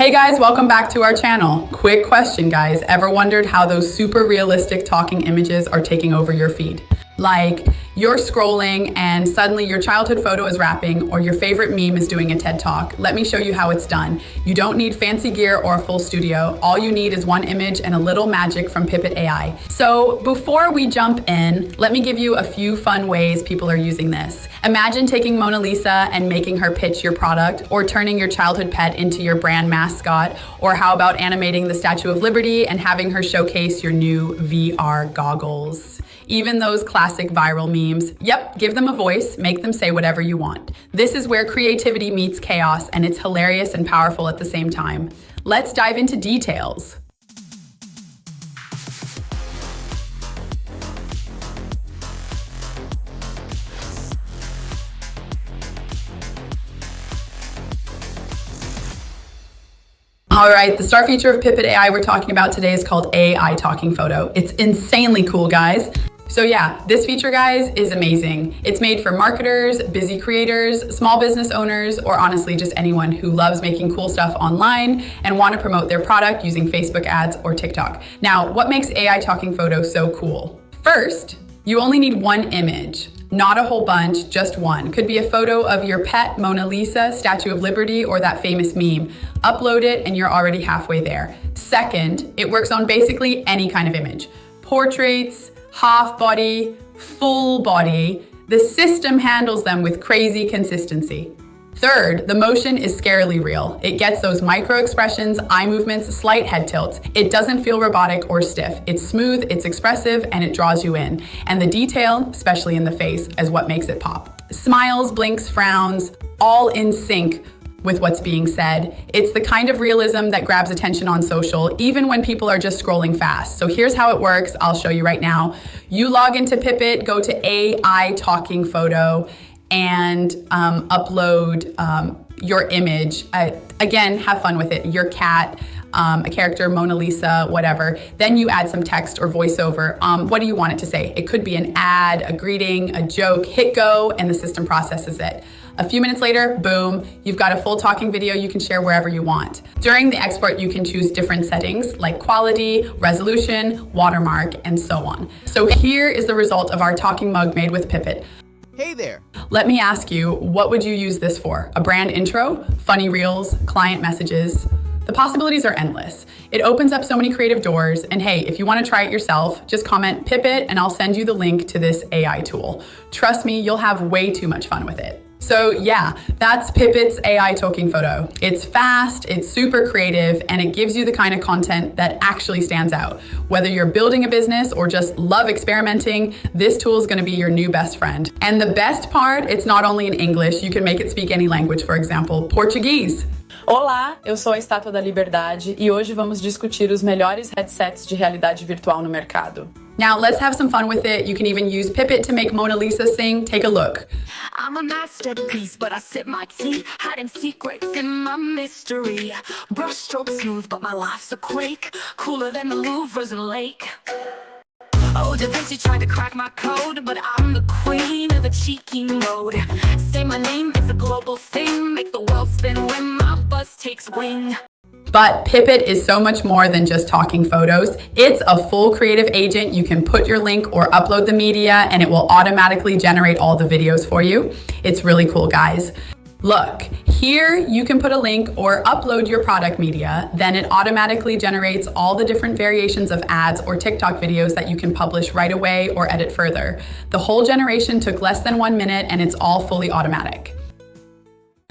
Hey guys, welcome back to our channel. Quick question, guys. Ever wondered how those super realistic talking images are taking over your feed? Like you're scrolling and suddenly your childhood photo is rapping or your favorite meme is doing a TED Talk. Let me show you how it's done. You don't need fancy gear or a full studio. All you need is one image and a little magic from Pippit AI. So before we jump in, let me give you a few fun ways people are using this. Imagine taking Mona Lisa and making her pitch your product, or turning your childhood pet into your brand mascot, or how about animating the Statue of Liberty and having her showcase your new VR goggles. Even those classic viral memes, yep, give them a voice, make them say whatever you want. This is where creativity meets chaos, and it's hilarious and powerful at the same time. Let's dive into details. All right, the star feature of Pippit AI we're talking about today is called AI Talking Photo. It's insanely cool, guys. So yeah, this feature, guys, is amazing. It's made for marketers, busy creators, small business owners, or honestly just anyone who loves making cool stuff online and want to promote their product using Facebook ads or TikTok. Now, what makes AI Talking Photo so cool? First, you only need one image. Not a whole bunch, just one. Could be a photo of your pet, Mona Lisa, Statue of Liberty, or that famous meme. Upload it and you're already halfway there. Second, it works on basically any kind of image. Portraits, half body, full body. The system handles them with crazy consistency. Third, the motion is scarily real. It gets those micro expressions, eye movements, slight head tilts. It doesn't feel robotic or stiff. It's smooth, it's expressive, and it draws you in. And the detail, especially in the face, is what makes it pop. Smiles, blinks, frowns, all in sync with what's being said. It's the kind of realism that grabs attention on social, even when people are just scrolling fast. So here's how it works. I'll show you right now. You log into Pippit, go to AI Talking Photo, and upload your image. Again, have fun with it. Your cat, a character, Mona Lisa, whatever. Then you add some text or voiceover. What do you want it to say? It could be an ad, a greeting, a joke. Hit go, and the system processes it. A few minutes later, boom, you've got a full talking video you can share wherever you want. During the export, you can choose different settings like quality, resolution, watermark, and so on. So here is the result of our talking mug made with Pippit. Hey there. Let me ask you, what would you use this for? A brand intro, funny reels, client messages? The possibilities are endless. It opens up so many creative doors. And hey, if you want to try it yourself, just comment Pippit and I'll send you the link to this AI tool. Trust me, you'll have way too much fun with it. So yeah, that's Pippit's AI Talking Photo. It's fast, it's super creative, and it gives you the kind of content that actually stands out. Whether you're building a business or just love experimenting, this tool is going to be your new best friend. And the best part, it's not only in English, you can make it speak any language, for example, Portuguese. Olá, eu sou a Estátua da Liberdade e hoje vamos discutir os melhores headsets de realidade virtual no mercado. Now let's have some fun with it. You can even use Pippit to make Mona Lisa sing. Take a look. I'm a masterpiece, but I sip my tea, hiding secrets in my mystery. Brushstroke smooth, but my life's a quake, cooler than the Louvre's a lake. Oh, Da Vinci tried to crack my code, but I'm the queen of the cheeky mode. Say my name, it's a global thing, make the world spin when my buzz takes wing. But Pippit is so much more than just talking photos. It's a full creative agent. You can put your link or upload the media and it will automatically generate all the videos for you. It's really cool, guys. Look, here you can put a link or upload your product media, then it automatically generates all the different variations of ads or TikTok videos that you can publish right away or edit further. The whole generation took less than 1 minute and it's all fully automatic.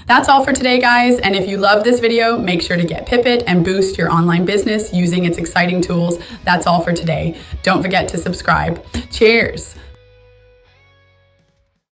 That's all for today, guys. And if you love this video, make sure to get Pippit and boost your online business using its exciting tools. That's all for today. Don't forget to subscribe. Cheers.